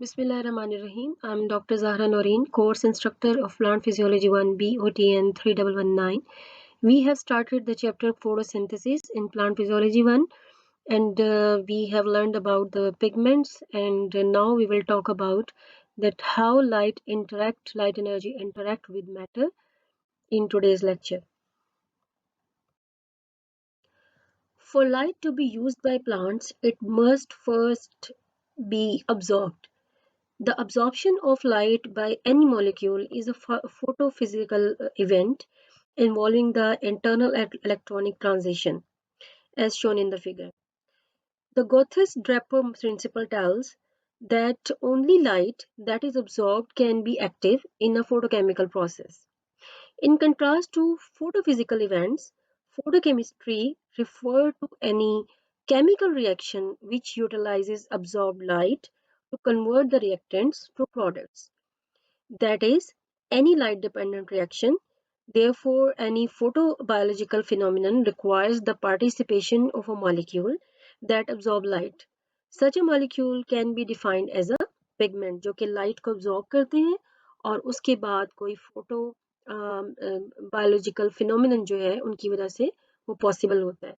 Bismillahirrahmanirrahim. I'm Dr. Zahra Noreen, course instructor of Plant Physiology 1B OTN 3119. We have started the chapter photosynthesis in Plant Physiology 1 and we have learned about the pigments, and now we will talk about that how light energy interact with matter in today's lecture. For light to be used by plants, it must first be absorbed. The absorption of light by any molecule is a photophysical event involving the internal electronic transition, as shown in the figure. The Gotthard-Draper principle tells that only light that is absorbed can be active in a photochemical process. In contrast to photophysical events, photochemistry refers to any chemical reaction which utilizes absorbed light to convert the reactants to products. That is, any light-dependent reaction. Therefore, any photobiological phenomenon requires the participation of a molecule that absorbs light. Such a molecule can be defined as a pigment, जो कि light को absorb करते हैं और उसके बाद कोई biological phenomenon जो है उनकी वजह से वो possible होता है.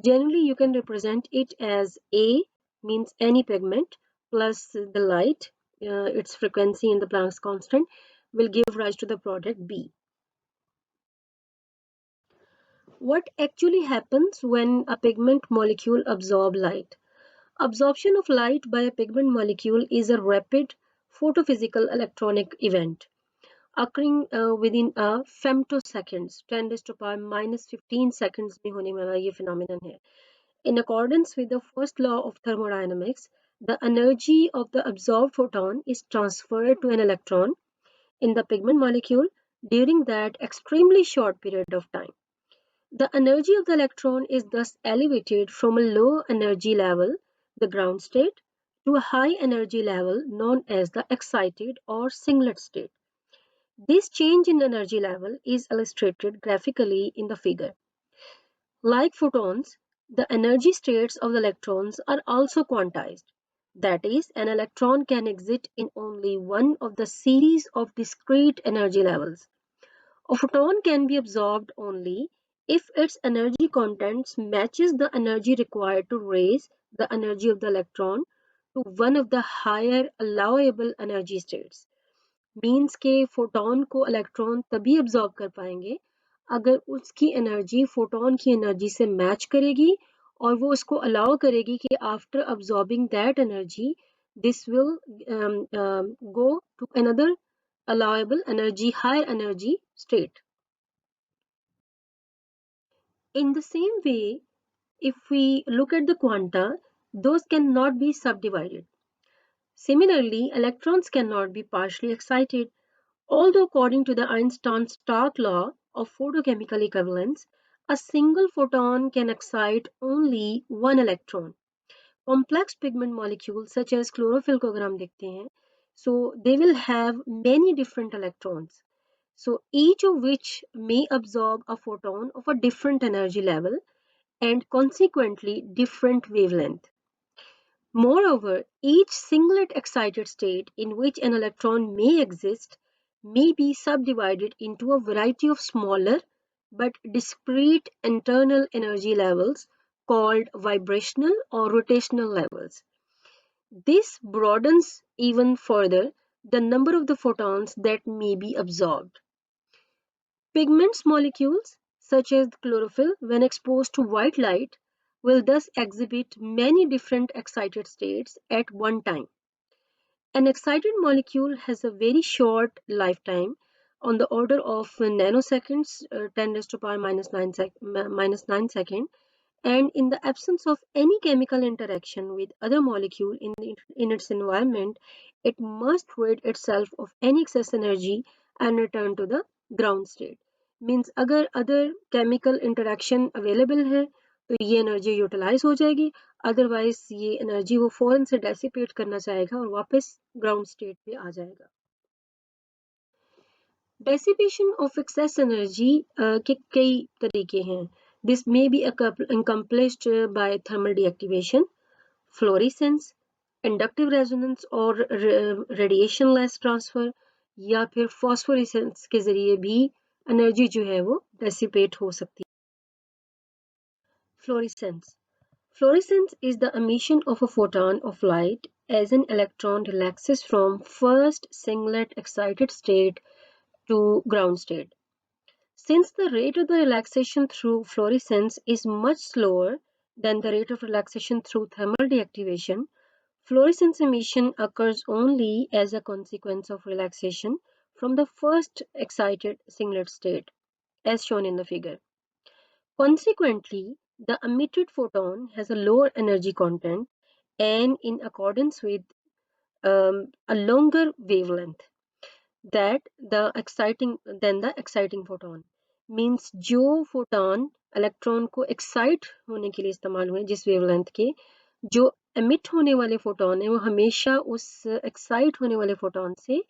Generally, you can represent it as A means any pigment plus the light, its frequency in the Planck's constant, will give rise to the product B. What actually happens when a pigment molecule absorbs light? Absorption of light by a pigment molecule is a rapid photophysical electronic event occurring within a femtoseconds, 10 raised to power minus 15 seconds में होने वाला ये phenomenon है. In accordance with the first law of thermodynamics, the energy of the absorbed photon is transferred to an electron in the pigment molecule during that extremely short period of time. The energy of the electron is thus elevated from a low energy level, the ground state, to a high energy level known as the excited or singlet state. This change in energy level is illustrated graphically in the figure. Like photons, the energy states of the electrons are also quantized. That is, an electron can exist in only one of the series of discrete energy levels. A photon can be absorbed only if its energy contents matches the energy required to raise the energy of the electron to one of the higher allowable energy states. Means के photon को electron तभी absorb कर पाएंगे अगर उसकी energy photon की energy से match करेगी और वो उसको अलाउ करेगी कि after absorbing that energy this will go to another allowable energy, higher energy state. In the same way, if we look at the quanta, those cannot be subdivided. Similarly, electrons cannot be partially excited, although according to the Einstein-Stark law of photochemical equivalence, a single photon can excite only one electron. Complex pigment molecules such as chlorophyll को अगर हम देखते हैं, so they will have many different electrons. So each of which may absorb a photon of a different energy level and consequently different wavelength. Moreover, each singlet excited state in which an electron may exist may be subdivided into a variety of smaller but discrete internal energy levels called vibrational or rotational levels. This broadens even further the number of the photons that may be absorbed. Pigments molecules, such as chlorophyll, when exposed to white light, will thus exhibit many different excited states at one time. An excited molecule has a very short lifetime on the order of nanoseconds, 10 raised to power minus 9 second, and in the absence of any chemical interaction with other molecule in its environment, it must rid itself of any excess energy and return to the ground state. Means अगर other chemical interaction available है तो ये energy utilise हो जाएगी, otherwise ये energy वो फौरन से डेसिपेट करना चाहेगा और वापस ग्राउंड स्टेट पे आ जाएगा. डेसिपेशन ऑफ एक्सेस एनर्जी के कई तरीके हैं. This may be accomplished by thermal deactivation, fluorescence, inductive resonance और रेडिएशन लेस ट्रांसफर, या फिर फॉस्फोरेसेंस के जरिए भी एनर्जी जो है वो डेसिपेट हो सकती है। Fluorescence. Fluorescence is the emission of a photon of light as an electron relaxes from first singlet excited state to ground state. Since the rate of the relaxation through fluorescence is much slower than the rate of relaxation through thermal deactivation, fluorescence emission occurs only as a consequence of relaxation from the first excited singlet state, as shown in the figure. Consequently, the emitted photon has a lower energy content and in accordance with a longer wavelength that the exciting photon means जो photon electron को excite होने के लिए इस्तेमाल हुए जिस wavelength के, जो emit होने वाले photon है वो हमेशा उस excite होने वाले photon से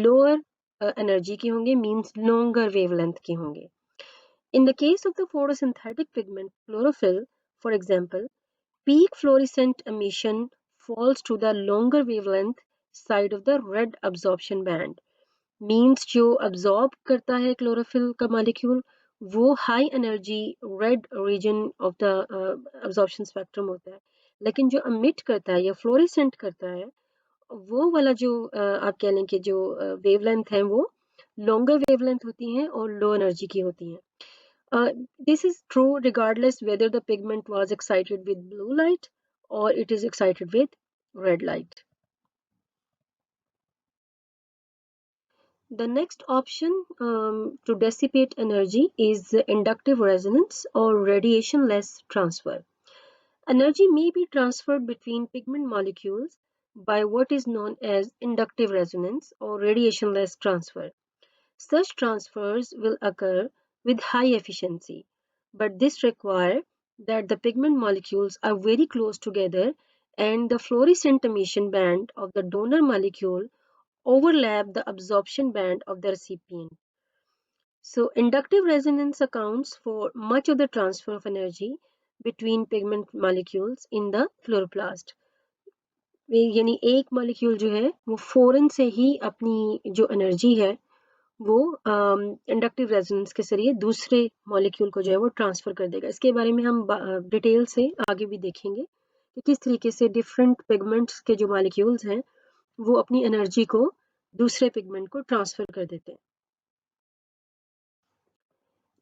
lower energy के होंगे, means longer wavelength के होंगे. In the case of the photosynthetic pigment chlorophyll, for example, peak fluorescent emission falls to the longer wavelength side of the red absorption band. Means जो absorb करता है chlorophyll का molecule वो high energy red region of the absorption spectrum होता है, लेकिन जो emit करता है या fluorescent करता है वो वाला जो आप कह लें कि जो wavelength है वो longer wavelength होती हैं और low energy की होती हैं. This is true regardless whether the pigment was excited with blue light or it is excited with red light. The next option to dissipate energy is inductive resonance or radiation-less transfer. Energy may be transferred between pigment molecules by what is known as inductive resonance or radiation-less transfer. Such transfers will occur with high efficiency, but this requires that the pigment molecules are very close together and the fluorescent emission band of the donor molecule overlap the absorption band of the recipient. So, inductive resonance accounts for much of the transfer of energy between pigment molecules in the chloroplast. यानी एक molecule जो है वो फौरन से ही अपनी जो energy है वो इंडक्टिव रेजोनेंस के जरिए दूसरे मॉलिक्यूल को जो है वो ट्रांसफर कर देगा. इसके बारे में हम डिटेल से आगे भी देखेंगे कि किस तरीके से डिफरेंट पिगमेंट्स के जो मॉलिक्यूल्स हैं वो अपनी एनर्जी को दूसरे पिगमेंट को ट्रांसफर कर देते हैं.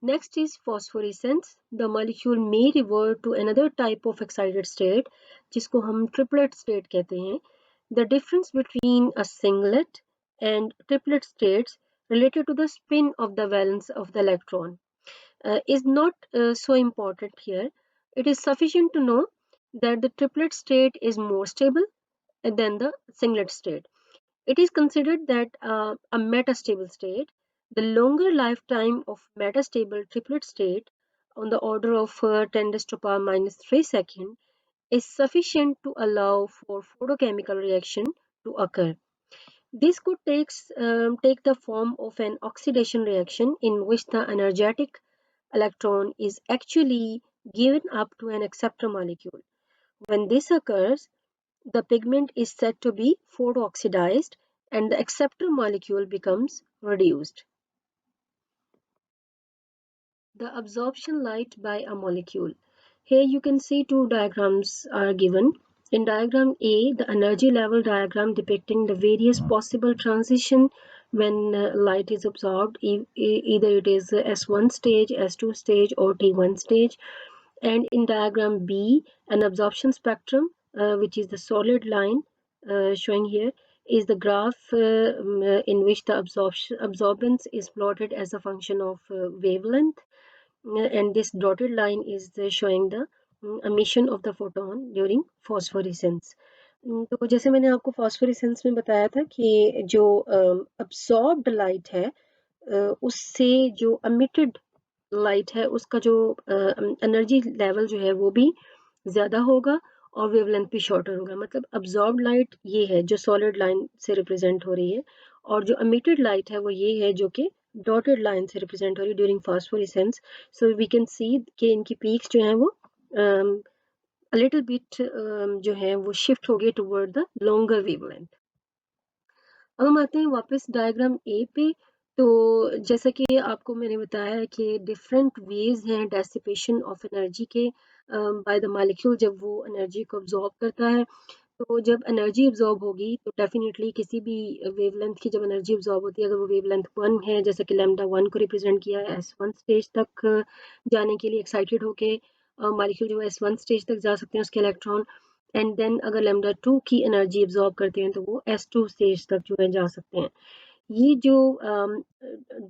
Next is phosphorescence. The molecule may revert to another type of excited state जिसको हम triplet state कहते हैं. The difference between a singlet and triplet states related to the spin of the valence of the electron is not so important here. It is sufficient to know that the triplet state is more stable than the singlet state. It is considered that a metastable state, the longer lifetime of metastable triplet state on the order of 10 raised to power minus 3 second is sufficient to allow for photochemical reaction to occur. This could take the form of an oxidation reaction in which the energetic electron is actually given up to an acceptor molecule. When this occurs, the pigment is said to be photooxidized and the acceptor molecule becomes reduced. The absorption light by a molecule. Here you can see two diagrams are given. In diagram A, the energy level diagram depicting the various possible transition when light is absorbed, either it is S1 stage, S2 stage or T1 stage. And in diagram B, an absorption spectrum, which is the solid line showing here, is the graph in which the absorbance is plotted as a function of wavelength. And this dotted line is showing the emission of the photon during phosphorescence. तो जैसे मैंने आपको phosphorescence में बताया था कि जो absorbed light है उससे जो emitted लाइट है उसका जो एनर्जी लेवल जो है वो भी ज़्यादा होगा और वेवलेंथ भी शॉर्टर होगा. मतलब अब्जॉर्ब लाइट ये है जो सॉलिड लाइन से रिप्रेजेंट हो रही है और जो एमिटेड लाइट है वो ये है जो कि डॉटेड लाइन से रिप्रेजेंट हो रही है during phosphorescence. So we can see कि इनकी पीक्स जो हैं वो लिटिल बिट जो है वो शिफ्ट हो गए टुवर्ड द लॉन्गर वेवलेंथ। अब हम आते हैं वापस डायग्राम ए पे। तो जैसा कि आपको मैंने बताया कि डिफरेंट वेज हैं डेसिपेशन ऑफ एनर्जी के बाय द मॉलिक्यूल जब वो एनर्जी को अब्जॉर्ब करता है। तो जब एनर्जी अब्जॉर्ब होगी तो डेफिनेटली किसी भी वेवलेंथ की जब एनर्जी अब्जॉर्ब होती है, अगर वो वेवलेंथ 1 है, जैसे कि लैम्डा 1 को रिप्रेजेंट किया है S1 स्टेज तक जाने के लिए एक्साइटेड होके मॉलिक्यूल जो है S1 स्टेज तक जा सकते हैं उसके इलेक्ट्रॉन। एंड देन अगर लैम्डा 2 की एनर्जी अब्जॉर्ब करते हैं तो वो S2 स्टेज तक जो है जा सकते हैं। ये जो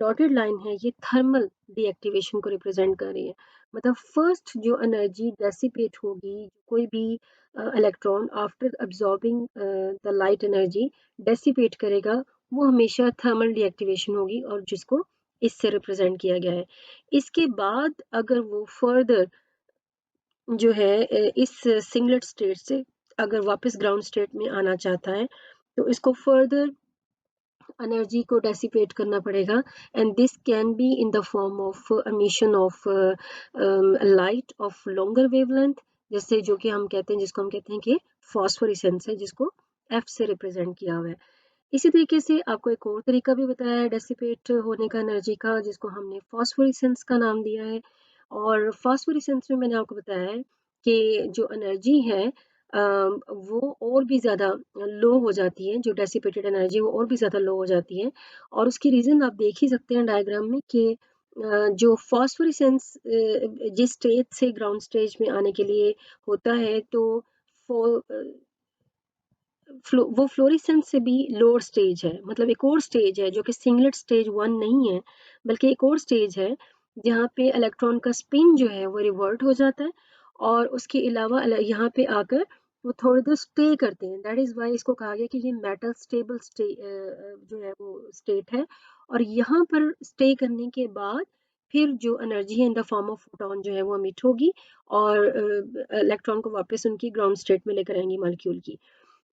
डॉटेड लाइन है ये थर्मल डीएक्टिवेशन को रिप्रेजेंट कर रही है। मतलब फर्स्ट जो एनर्जी डेसिपेट होगी, कोई भी electron after absorbing the light energy dissipate करेगा, वो हमेशा थर्मल डीएक्टिवेशन होगी और जिसको इससे रिप्रेजेंट किया गया है। इसके बाद अगर वो फर्दर जो है इस सिंगलेट स्टेट से अगर वापस ग्राउंड स्टेट में आना चाहता है तो इसको फर्दर एनर्जी को डेसिपेट करना पड़ेगा। And this can be in the form of emission of light of longer wavelength, जैसे जो कि हम कहते हैं, जिसको हम कहते हैं कि फॉस्फोरेसेंस है, जिसको एफ से रिप्रेजेंट किया हुआ है। इसी तरीके से आपको एक और तरीका भी बताया है डेसिपेट होने का एनर्जी का, जिसको हमने फॉस्फोरेसेंस का नाम दिया है। और फॉस्फोरेसेंस में मैंने आपको बताया है कि जो एनर्जी है वो और भी ज़्यादा लो हो जाती है, जो डेसिपेटेड एनर्जी वो और भी ज़्यादा लो हो जाती है। और उसकी रीज़न आप देख ही सकते हैं डायग्राम में कि जो फॉस्फोरेसेंस जिस स्टेज से ग्राउंड स्टेज में आने के लिए होता है, तो वो फ्लोरेसेंस से भी लोअर स्टेज है। मतलब एक और स्टेज है जो कि सिंगलेट स्टेज 1 नहीं है, बल्कि एक और स्टेज है जहाँ पे इलेक्ट्रॉन का स्पिन जो है वो रिवर्ट हो जाता है और उसके अलावा यहाँ पे आकर वो थोड़ी देर स्टे करते हैं। दैट इज वाई इसको कहा गया कि ये मेटल स्टेबल जो है वो स्टेट है। और यहाँ पर स्टे करने के बाद फिर जो एनर्जी है in the form of photon जो है वो अमिट होगी और इलेक्ट्रॉन को वापस उनकी ग्राउंड स्टेट में लेकर आएंगी मॉलिक्यूल की।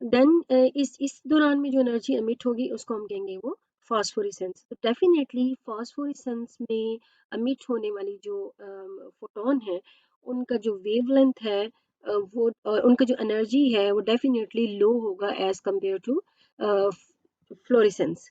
देन इस दौरान में जो एनर्जी एमिट होगी उसको हम कहेंगे वो फास्फोरेसेंस। तो डेफिनेटली फास्फोरेसेंस में एमिट होने वाली जो फोटोन है उनका जो वेवलेंथ है वो उनका जो एनर्जी है वो डेफिनेटली लो होगा एज कंपेयर टू फ्लोरेसेंस।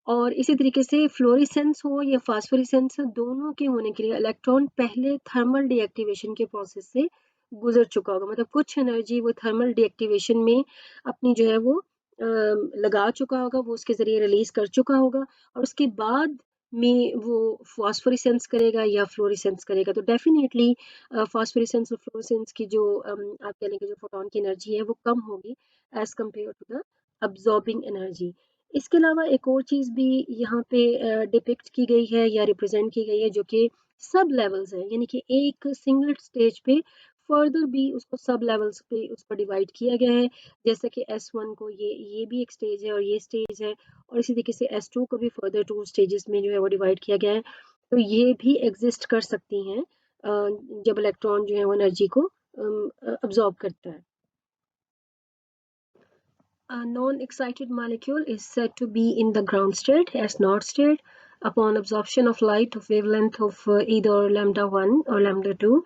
और इसी तरीके से फ्लोरेसेंस हो या फास्फोरेसेंस, दोनों के होने के लिए इलेक्ट्रॉन पहले थर्मल डीएक्टिवेशन के प्रोसेस से गुजर चुका होगा। मतलब कुछ एनर्जी वो थर्मल डीएक्टिवेशन में अपनी जो है वो लगा चुका होगा, वो उसके ज़रिए रिलीज़ कर चुका होगा और उसके बाद में वो फास्फोरेसेंस करेगा या फ्लोरेसेंस करेगा। तो डेफिनेटली फास्फोरेसेंस और फ्लोरेसेंस की जो आप कह लें कि जो फोटोन की एनर्जी है वो कम होगी as compared to the absorbing energy. इसके अलावा एक और चीज़ भी यहाँ पे डिपिक्ट की गई है या रिप्रेजेंट की गई है जो कि सब लेवल्स हैं, यानी कि एक सिंगल स्टेज पे फर्दर भी उसको सब लेवल्स पे उसको डिवाइड किया गया है। जैसे कि S1 को ये भी एक स्टेज है और ये स्टेज है, और इसी तरीके से S2 को भी फर्दर 2 स्टेजेस में जो है वो डिवाइड किया गया है। तो ये भी एग्जिस्ट कर सकती हैं जब इलेक्ट्रॉन जो है वो एनर्जी को अब्जॉर्ब करता है। A non-excited molecule is said to be in the ground state as not state upon absorption of light of wavelength of either lambda 1 or lambda 2.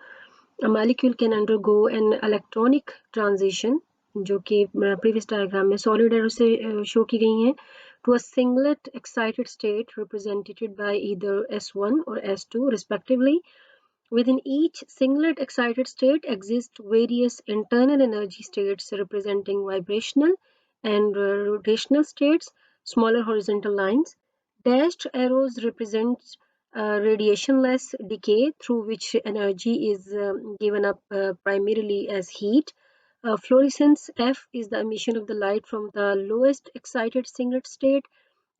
A molecule can undergo an electronic transition, जो कि previous diagram में solid arrow से show की गई हैं, to a singlet excited state represented by either S1 or S2 respectively. Within each singlet excited state exist various internal energy states representing vibrational and rotational states, smaller horizontal lines. Dashed arrows represent radiationless decay through which energy is given up primarily as heat. Fluorescence F is the emission of the light from the lowest excited singlet state,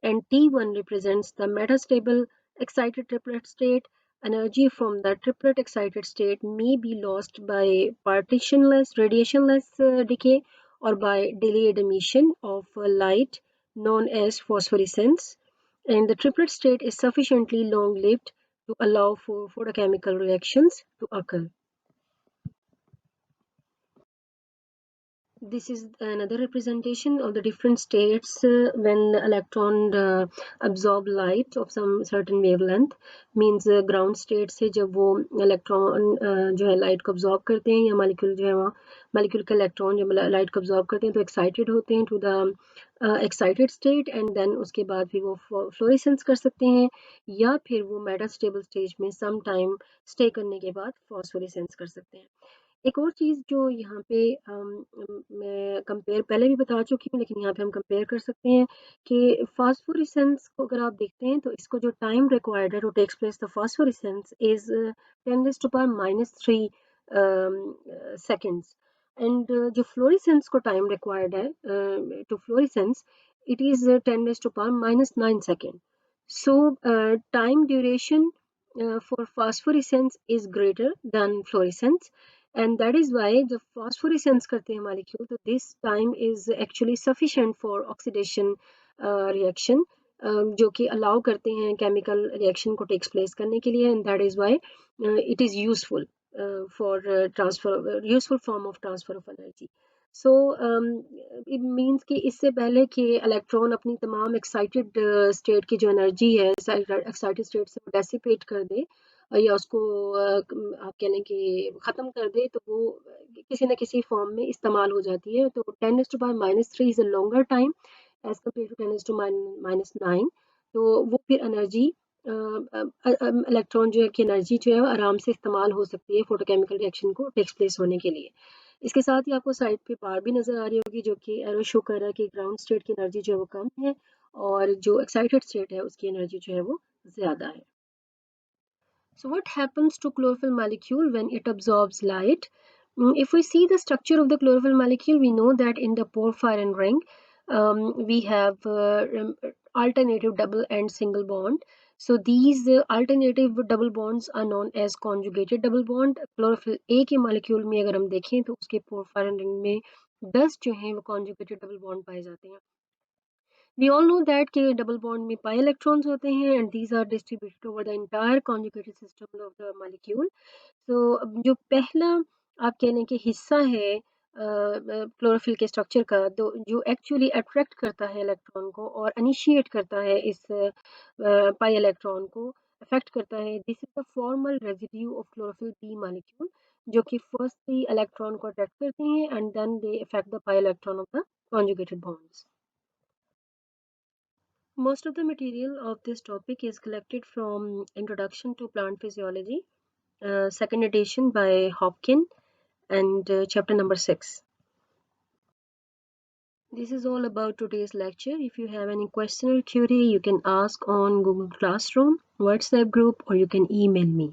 and T1 represents the metastable excited triplet state. Energy from the triplet excited state may be lost by partitionless, radiationless decay or by delayed emission of light known as phosphorescence. And the triplet state is sufficiently long lived to allow for photochemical reactions to occur. This is another representation of the different states when the electron absorb light of some certain wavelength. Means ground state से जब वो electron जो है light को absorb करते हैं या molecule जो है वहाँ मॉलिक्यूल के इलेक्ट्रॉन जब लाइट को absorb करते हैं तो एक्साइटेड होते हैं to the excited state and then उसके बाद फिर वो फ्लोरेसेंस कर सकते हैं या फिर वो मेटा स्टेबल स्टेज में सम टाइम स्टे करने के बाद फॉस्फोरेसेंस कर सकते हैं। एक और चीज़ जो यहाँ पे मैं कंपेयर पहले भी बता चुकी हूँ लेकिन यहाँ पे हम कंपेयर कर सकते हैं कि फास्फोरेसेंस को अगर आप देखते हैं तो इसको जो टाइम रिक्वायर्ड है to takes place the phosphorescence is 10⁻³ seconds and जो फ्लोरेसेंस को टाइम रिक्वायर्ड है to fluorescence it is 10⁻⁹ second so time duration for phosphorescence is greater than fluorescence and that is why जब phosphorescence करते हैं molecule तो this time is actually sufficient for oxidation reaction जो कि allow करते हैं chemical reaction को takes place करने के लिए and that is why it is useful for transfer useful form of transfer of energy. So it means कि इससे पहले कि इलेक्ट्रॉन अपनी तमाम एक्साइटेड स्टेट की जो एनर्जी है एक्साइटेड स्टेट से वो डेसिपेट कर दे या उसको आप कह लें कि ख़त्म कर दे तो वो किसी न किसी फॉर्म में इस्तेमाल हो जाती है तो 10⁻³ is a longer time as compared to 10⁻⁹ तो वो फिर एनर्जी इलेक्ट्रॉन जो है की एनर्जी जो है आराम से इस्तेमाल हो सकती है फोटोकेमिकल रिएक्शन को टेक्स प्लेस होने के लिए। इसके साथ ही आपको साइड पे बार भी नज़र आ रही होगी जो कि एरो शो कर रहा है कि ग्राउंड स्टेट की एनर्जी जो है वो कम है और जो एक्साइटेड स्टेट है उसकी एनर्जी जो है वो ज़्यादा है। So what happens to chlorophyll molecule when it absorbs light? If we see the structure of the chlorophyll molecule, we know that in the porphyrin ring, we have alternative double and single bond. So these alternative double bonds are known as conjugated double bond. Chlorophyll A के molecule में अगर हम देखें तो उसके porphyrin ring में 10 जो हैं वो conjugated double bond पाए जाते हैं। We all know that कि double bond में pi electrons होते हैं and these are distributed over the entire conjugated system of the molecule. तो जो पहला आप कह लें कि हिस्सा है क्लोरोफिल के स्ट्रक्चर का तो जो एक्चुअली अट्रैक्ट करता है इलेक्ट्रॉन को और इनिशिएट करता है इस पाई इलेक्ट्रॉन को अफेक्ट करता है this is the formal residue of chlorophyll B molecule जो कि फर्स्टली इलेक्ट्रॉन को अट्रैक्ट करते हैं and then they affect the pi electron of the conjugated bonds. Most of the material of this topic is collected from Introduction to Plant Physiology, second edition by Hopkin, and chapter number 6. This is all about today's lecture. If you have any question or query, you can ask on Google Classroom, WhatsApp group, or you can email me.